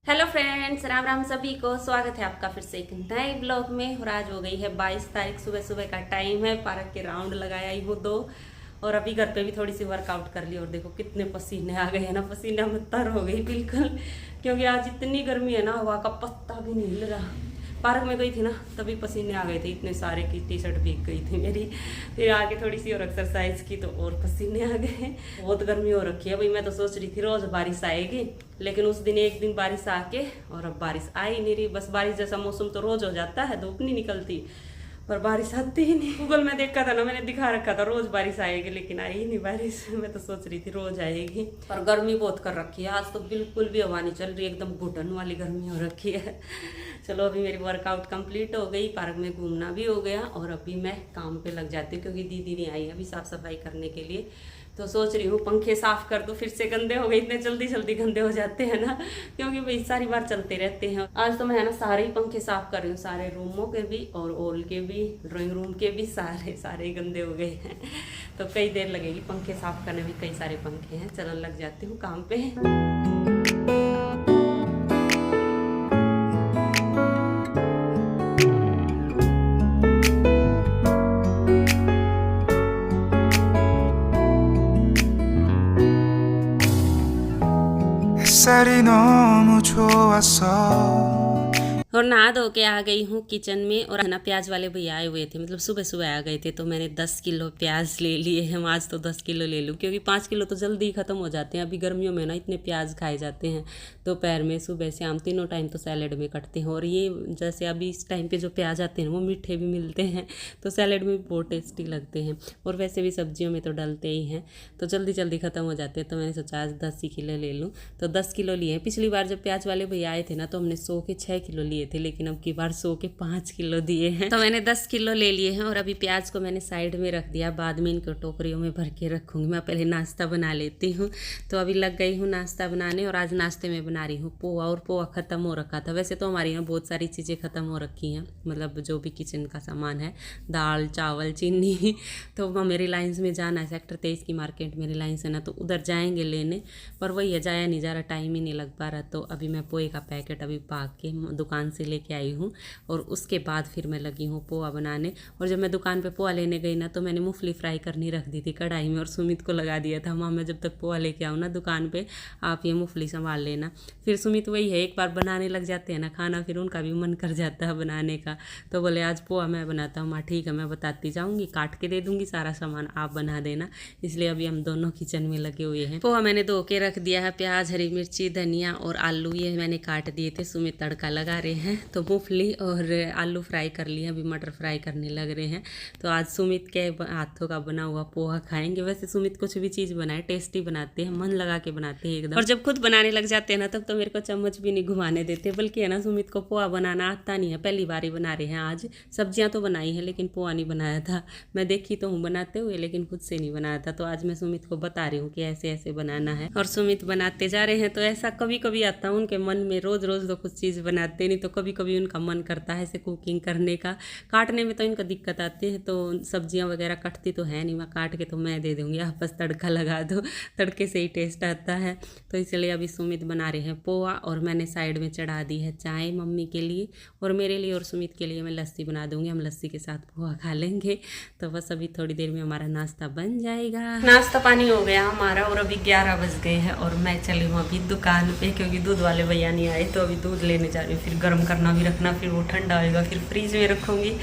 Hello friends, Ram Ram सभी को। स्वागत है आपका फिर से एक नए ब्लॉग में। और आज हो गई है 22 तारीख, सुबह सुबह का टाइम है। पार्क के राउंड लगाया ही हूँ 2 और अभी घर पे भी थोड़ी सी वर्कआउट कर ली। और देखो कितने पसीने आ गए हैं ना, पसीना में तर हो गई बिल्कुल, क्योंकि आज इतनी गर्मी है ना, हवा का पत्ता भी नहीं हिल रहा। पार्क में गई थी ना, तभी पसीने आ गए थे इतने सारे की टी शर्ट भीग गई थी मेरी। फिर आके थोड़ी सी और एक्सरसाइज की तो और पसीने आ गए। बहुत गर्मी हो रखी है भाई। मैं तो सोच रही थी रोज बारिश आएगी, लेकिन उस दिन एक दिन बारिश आके और अब बारिश आई नहीं रही। बस बारिश जैसा मौसम तो रोज हो जाता है, धूप नहीं निकलती पर बारिश आती ही नहीं। गूगल में देखा था ना, मैंने दिखा रखा था रोज बारिश आएगी, लेकिन आई ही नहीं बारिश। मैं तो सोच रही थी रोज आएगी, पर गर्मी बहुत कर रखी है। आज तो बिल्कुल भी हवा नहीं चल रही, एकदम घुटन वाली गर्मी हो रखी है। चलो, अभी मेरी वर्कआउट कंप्लीट हो गई, पार्क में घूमना भी हो गया और अभी मैं काम पे लग जाती हूँ, क्योंकि दीदी नहीं आई है अभी साफ सफाई करने के लिए। तो सोच रही हूँ पंखे साफ कर दो, फिर से गंदे हो गए। इतने जल्दी जल्दी गंदे हो जाते हैं ना, क्योंकि भाई सारी बार चलते रहते हैं। आज तो मैं है ना सारे ही पंखे साफ कर रही हूँ, सारे रूमों के भी और हॉल के भी, ड्राइंग रूम के भी, सारे ही गंदे हो गए हैं। तो कई देर लगेगी पंखे साफ करने में, कई सारे पंखे हैं। चलन लग जाती हूँ काम पे। 햇살이 너무 좋았어. और नहा धो के आ गई हूँ किचन में। और है ना, प्याज वाले भैया आए हुए थे, मतलब सुबह सुबह आ गए थे। तो मैंने 10 किलो प्याज ले लिए हैं। आज तो 10 किलो ले लूँ, क्योंकि 5 किलो तो जल्दी ख़त्म हो जाते हैं। अभी गर्मियों में ना इतने प्याज खाए जाते हैं, दोपहर में, सुबह, शाम, तीनों टाइम तो सैलेड में कटते हैं। और ये जैसे अभी इस टाइम पे जो प्याज आते हैं वो मीठे भी मिलते हैं, तो सैलेड में भी बहुत टेस्टी लगते हैं। और वैसे भी सब्जियों में तो डलते ही हैं, तो जल्दी जल्दी ख़त्म हो जाते हैं। तो मैंने सोचा आज 10 ही किलो ले लूँ, तो 10 किलो लिए हैं। पिछली बार जब प्याज वाले भैया आए थे ना, तो हमने 100 के 6 किलो लिए थे, लेकिन अब की बार 100 के 5 किलो दिए हैं। तो मैंने 10 किलो ले लिए हैं। और अभी प्याज को मैंने साइड में रख दिया, बाद में इनको टोकरियों में भर के रखूँगी। मैं पहले नाश्ता बना लेती हूँ। तो अभी लग गई हूँ नाश्ता बनाने। और आज नाश्ते में बना रही हूँ पोहा। और पोहा ख़त्म हो रखा था। वैसे तो हमारे यहाँ बहुत सारी चीज़ें ख़त्म हो रखी हैं, मतलब जो भी किचन का सामान है, दाल, चावल, चीनी। तो हमें रिलायंस में जाना है, सेक्टर 23 की मार्केट में रिलायंस है ना, तो उधर जाएंगे लेने। पर वही है, जाया नहीं जा रहा, टाइम ही नहीं लग पा रहा। तो अभी मैं पोहे का पैकेट अभी पाक के दुकान से लेके आई हूँ, और उसके बाद फिर मैं लगी हूँ पोहा बनाने। और जब मैं दुकान पे पोहा लेने गई ना, तो मैंने मूंगफली फ्राई करनी रख दी थी कढ़ाई में, और सुमित को लगा दिया था, माँ मैं जब तक पोहा लेके आऊँ ना दुकान पे, आप ये मूंगफली संभाल लेना। फिर सुमित वही है, एक बार बनाने लग जाते हैं ना खाना, फिर उनका भी मन कर जाता है बनाने का। तो बोले आज पोहा मैं बनाता हूँ। माँ ठीक है, मैं बताती जाऊँगी, काट के दे दूँगी सारा सामान, आप बना देना। इसलिए अभी हम दोनों किचन में लगे हुए हैं। पोहा मैंने धो के रख दिया है। प्याज, हरी मिर्ची, धनिया और आलू ये मैंने काट दिए थे। सुमित तड़का लगा रहे हैं। तो मूंगफली और आलू फ्राई कर लिए, अभी मटर फ्राई करने लग रहे हैं। तो आज सुमित के हाथों का बना हुआ पोहा खाएंगे। वैसे सुमित कुछ भी चीज़ बनाए टेस्टी बनाते हैं, मन लगा के बनाते हैं एकदम। और जब खुद बनाने लग जाते हैं ना, तब तो मेरे को चम्मच भी नहीं घुमाने देते। बल्कि है ना, सुमित को पोहा बनाना आता नहीं है, पहली बार ही बना रहे हैं आज। सब्जियां तो बनाई हैं, लेकिन पोहा नहीं बनाया था। मैं देखी तो हूँ बनाते हुए, लेकिन खुद से नहीं बनाया था। तो आज मैं सुमित को बता रही हूँ कि ऐसे ऐसे बनाना है, और सुमित बनाते जा रहे हैं। तो ऐसा कभी कभी आता है उनके मन में, रोज रोज तो कुछ चीज़ बनाते नहीं, तो कभी कभी उनका मन करता है ऐसे कुकिंग करने का। काटने में तो इनको दिक्कत आती है, तो सब्जियां वगैरह कटती तो है नहीं, मैं काट के तो मैं दे दूँगी, आप बस तड़का लगा दो, तड़के से ही टेस्ट आता है। तो इसलिए अभी सुमित बना रहे हैं पोहा, और मैंने साइड में चढ़ा दी है चाय मम्मी के लिए, और मेरे लिए और सुमित के लिए मैं लस्सी बना दूँगी। हम लस्सी के साथ पोहा खा लेंगे। तो बस अभी थोड़ी देर में हमारा नाश्ता बन जाएगा। नाश्ता पानी हो गया हमारा, और अभी 11 बज गए हैं। और मैं चली हूँ अभी दुकान पे, क्योंकि दूध वाले भैया नहीं आए, तो अभी दूध लेने जा रही हूँ। फिर गर्म करना भी रखना, फिर वो ठंडा होएगा, फिर फ्रीज में रखूँगी।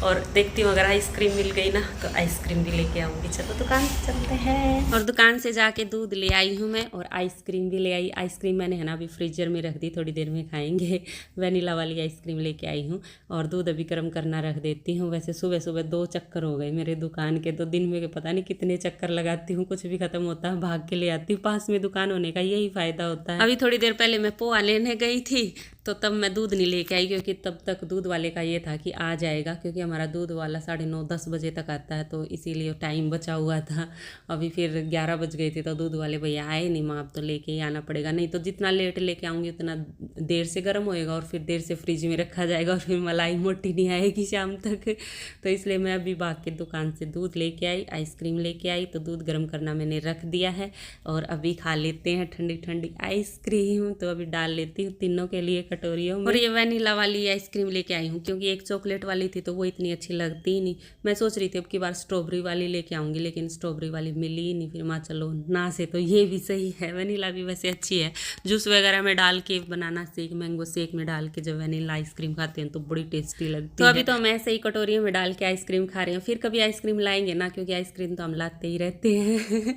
और देखती हूँ अगर आइसक्रीम मिल गई ना, तो आइसक्रीम भी लेके आऊँगी। चलो दुकान से चलते हैं। और दुकान से जाके दूध ले आई हूँ मैं, और आइसक्रीम भी ले आई। आइसक्रीम मैंने है ना अभी फ्रीजर में रख दी, थोड़ी देर में खाएंगे। वनीला वाली आइसक्रीम लेके आई हूँ, और दूध अभी गर्म करना रख देती हूँ। वैसे सुबह सुबह 2 चक्कर हो गए मेरे दुकान के, तो दिन में पता नहीं कितने चक्कर लगाती हूँ, कुछ भी खत्म होता है भाग के ले आती हूँ। पास में दुकान होने का यही फ़ायदा होता है। अभी थोड़ी देर पहले मैं पोहा लेने गई थी, तो तब मैं दूध नहीं लेके आई, क्योंकि तब तक दूध वाले का ये था कि आ जाएगा, क्योंकि हमारा दूध वाला 9:30-10 बजे तक आता है, तो इसीलिए टाइम बचा हुआ था। अभी फिर 11 बज गए थे तो दूध वाले भैया आए नहीं। माँ अब तो लेके ही आना पड़ेगा, नहीं तो जितना लेट लेके आऊँगी उतना देर से गर्म होएगा और फिर देर से फ्रिज में रखा जाएगा और फिर मलाई मोटी नहीं आएगी शाम तक। तो इसलिए मैं अभी भाग के दुकान से दूध लेके आई, आइसक्रीम लेके आई। तो दूध गर्म करना मैंने रख दिया है और अभी खा लेते हैं ठंडी ठंडी आइसक्रीम। तो अभी डाल लेती हूँ तीनों के लिए कटोरियों में। और ये वनीला वाली आइसक्रीम लेके आई हूँ, क्योंकि एक चॉकलेट वाली थी तो वो इतनी अच्छी लगती ही नहीं। मैं सोच रही थी अब की बार स्ट्रॉबेरी वाली लेके आऊँगी, लेकिन स्ट्रॉबेरी वाली मिली ही नहीं। फिर माँ चलो ना से तो ये भी सही है, वनीला भी वैसे अच्छी है। जूस वगैरह में डाल के, बनाना शेक, मैंगो शेक में डाल के जब वनीला आइसक्रीम खाते हैं तो बड़ी टेस्टी लगती है। तो अभी तो हम ऐसे ही कटोरियों में डाल के आइसक्रीम खा रहे हैं। फिर कभी आइसक्रीम लाएंगे ना, क्योंकि आइसक्रीम तो हम लाते ही रहते हैं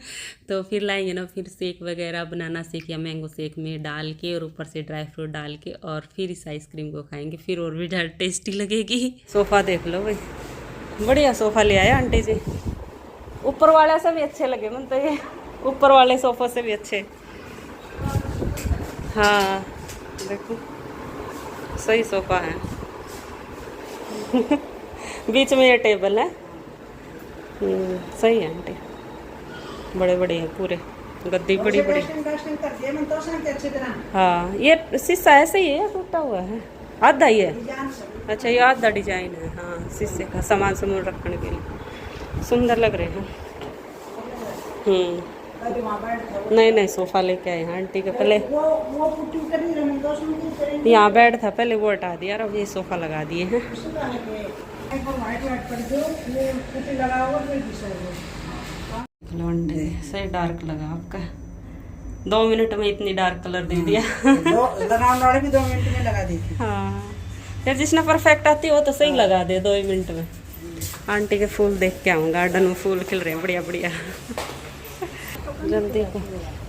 तो फिर लाएंगे ना, फिर शेक वगैरह, बनाना शेक या मैंगो शेक में डाल के और ऊपर से ड्राई फ्रूट डाल के और फिर इस आइसक्रीम को खाएंगे, फिर और भी ज़्यादा टेस्टी लगेगी। सोफ़ा देख लो भाई, बढ़िया सोफ़ा ले आया आंटी जी। ऊपर वाले से भी अच्छे लगे मन तो, ये ऊपर वाले सोफ़ा से भी अच्छे। हाँ देखो सही सोफ़ा है बीच में ये टेबल है। सही है आंटी, बड़े बड़े हैं पूरे, गद्दी बड़ी बड़ी। हाँ ये शीशा ऐसे ही है, टूटा हुआ है आधा ही है। अच्छा ये आधा डिजाइन है। हाँ शीशे का सामान समून रखने के लिए सुंदर लग रहे हैं। नहीं नहीं सोफा लेके आए हैं आंटी के। पहले यहाँ बेड था, पहले वो हटा दिया, अब ये सोफा लगा दिए हैं। सही डार्क लगा आपका, 2 मिनट में इतनी डार्क कलर दे दिया। लगाने वाले भी 2 मिनट में लगा दी थी। हाँ फिर जिसने परफेक्ट आती हो तो सही लगा दे 2 मिनट में। आंटी के फूल देख के आऊँ, गार्डन में फूल खिल रहे हैं बढ़िया बढ़िया। जल्दी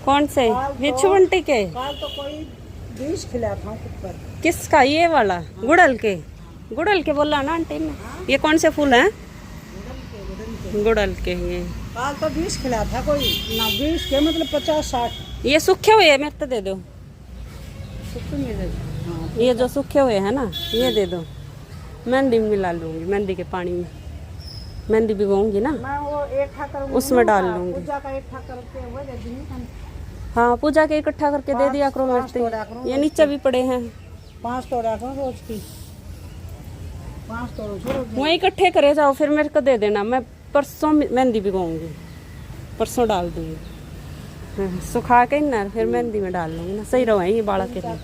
कौन से बिच्छू बंटी के? तो कोई 20 खिला था ऊपर। किसका? ये वाला गुड़ल के? गुड़ल के बोला ना आंटी ने। ये कौन से फूल हैं? गुड़ल के। ये काल तो 20 खिला था कोई ना, 20 के मतलब 50-60। ये सूखे हुए है, मेरे तो दे दो। ये जो सूखे हुए हैं ना ये दे दो, मेहंदी में मिला लूंगी, मेहंदी के पानी में मेहंदी भिगोऊंगी ना, मैं वो इकट्ठा करूंगी, उसमें डाल लूंगी। पूजा का इकट्ठा करके वो दे दूंगी। हाँ पूजा के इकट्ठा करके दे दिया करो। मेरे ये नीचे भी पड़े हैं। 5 तोड़ा करूँ रोज की, 5 तोड़ो वहीं इकट्ठे करे जाओ, फिर मेरे को दे देना। मैं परसों मेहंदी भिगोऊंगी, परसों डाल दूंगी। हाँ, सुखा के ना फिर मेहंदी में डाल लूंगी ना। सही रहे ये बाड़ा के लिए।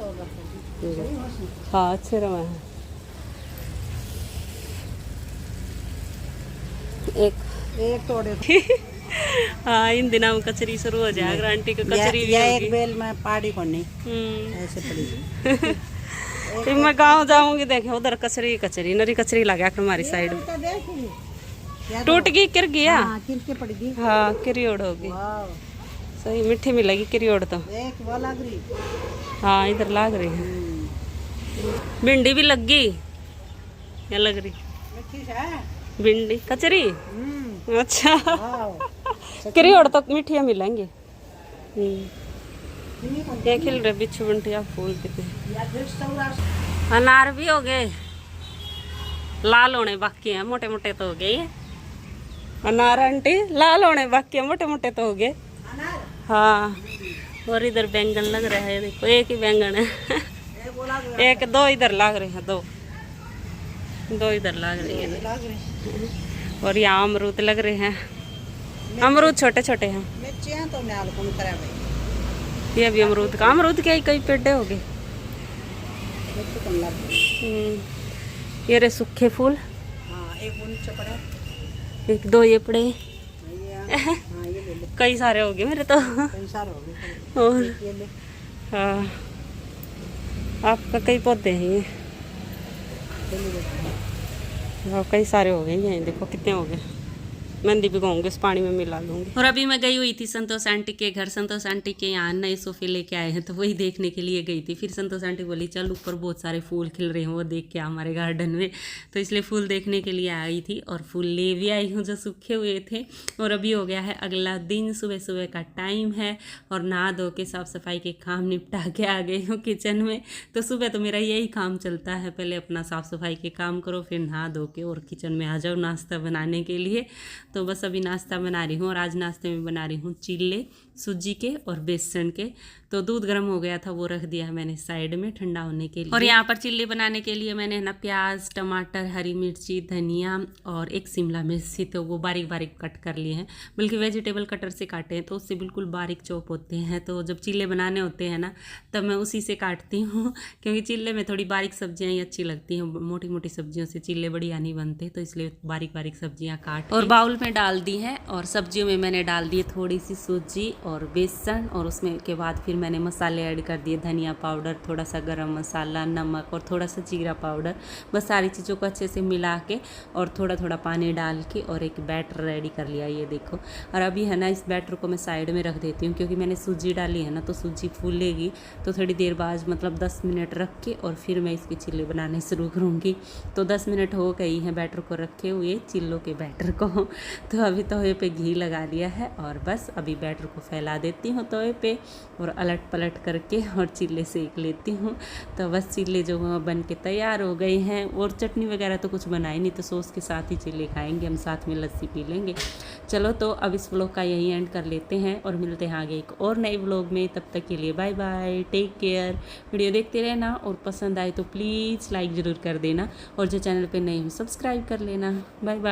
हाँ अच्छे रहे हैं। एक तोड़े। हाँ इन दिनों में कचरी शुरू हो जाएगा आंटी को। कचरी भी एक बेल में पाड़ी को नहीं ऐसे पड़ी। फिर मैं गाँव जाऊंगी, देखे उधर कचरी कचरी नरी कचरी लगा कर हमारी साइड में टूट गई, गिर गया। किर के पड़ गई। हाँ किरियोड़ होगी। सही मीठी मिलेगी किरियोड़ तो। एक वो लग रही। हाँ इधर लग रही है। भिंडी भी लग गई या लग रही? भिंडी कचरी। अच्छा किरियोड़ तो मीठिया मिलेंगे। ये खिल रहे बिच्छू बंटिया फूल कितने। अनार भी हो गए, लाल होने बाकी हैं, मोटे मोटे तो हो गए ये अनार आंटी। लाल होने बाकी है, मोटे मोटे तो हो गए। हाँ और इधर बैंगन लग रहा है, देखो एक ही बैंगन है। एक 2 इधर लग रहे हैं, 2 इधर लग रही है। और यहाँ अमरूद लग रहे हैं। अमरूद छोटे छोटे हैं। ये भी अमरूद का, अमरूद के कई पेड़े हो गए। ये रहे सूखे फूल। एक 2 ये पड़े। कई सारे हो गए मेरे तो। और हाँ आपका कई पौधे हैं ये। कई सारे हो गए ये, देखो कितने हो गए। मेहंदी भिगोऊंगी, उस पानी में मिला लूंगी। और अभी मैं गई हुई थी संतोष आंटी के घर। संतोष आंटी के यहाँ नए सोफे लेके आए हैं तो वही देखने के लिए गई थी। फिर संतोष आंटी बोली चल ऊपर बहुत सारे फूल खिल रहे हैं वो देख के हमारे गार्डन में, तो इसलिए फूल देखने के लिए आई थी और फूल ले भी आई हूँ जो सूखे हुए थे। और अभी हो गया है अगला दिन, सुबह सुबह का टाइम है और नहा धो के साफ़ सफाई के काम निपटा के आ गई हूँ किचन में। तो सुबह तो मेरा यही काम चलता है, पहले अपना साफ़ सफाई के काम करो, फिर नहा धो के और किचन में आ जाओ नाश्ता बनाने के लिए। तो बस अभी नाश्ता बना रही हूँ और आज नाश्ते में बना रही हूँ चिल्ले सूजी के और बेसन के। तो दूध गर्म हो गया था वो रख दिया है मैंने साइड में ठंडा होने के लिए। और यहाँ पर चिल्ले बनाने के लिए मैंने ना प्याज, टमाटर, हरी मिर्ची, धनिया और एक शिमला मिर्च थी तो वो बारीक बारीक कट कर लिए हैं, बल्कि वेजिटेबल कटर से काटे हैं तो उससे बिल्कुल बारीक चॉप होते हैं। तो जब चिल्ले बनाने होते हैं ना तब मैं उसी से काटती हूँ, क्योंकि चिल्ले में थोड़ी बारीक सब्जियाँ ही अच्छी लगती हैं, मोटी मोटी सब्जियों से चिल्ले बढ़िया नहीं बनते, तो इसलिए बारीक बारीक सब्जियाँ काट और बाउल में डाल दी हैं। और सब्जियों में मैंने डाल दी थोड़ी सी सूजी और बेसन, और उसमें के बाद फिर मैंने मसाले ऐड कर दिए, धनिया पाउडर, थोड़ा सा गरम मसाला, नमक और थोड़ा सा जीरा पाउडर। बस सारी चीज़ों को अच्छे से मिला के और थोड़ा थोड़ा पानी डाल के और एक बैटर रेडी कर लिया, ये देखो। और अभी है ना इस बैटर को मैं साइड में रख देती हूँ, क्योंकि मैंने सूजी डाली है ना तो सूजी फूलेगी, तो थोड़ी देर बाद मतलब 10 मिनट रख के और फिर मैं इसके चिल्ले बनाने शुरू करूँगी। तो 10 मिनट हो गई हैं बैटर को रखे हुए, चिल्लों के बैटर को। तो अभी तवे पे घी लगा लिया है और बस अभी बैटर को फैला देती हूँ तवे पे और अलट पलट करके और चिल्ले सेक लेती हूँ। तो बस चिल्ले जो बन के तैयार हो गए हैं। और चटनी वगैरह तो कुछ बनाई नहीं, तो सॉस के साथ ही चिल्ले खाएंगे हम, साथ में लस्सी पी लेंगे। चलो तो अब इस व्लॉग का यही एंड कर लेते हैं और मिलते हैं आगे एक और नए व्लॉग में। तब तक के लिए bye bye, take care. Video देखते रहना और पसंद आए तो प्लीज़ लाइक ज़रूर कर देना और जो चैनल पे नए हो सब्सक्राइब कर लेना। Bye bye.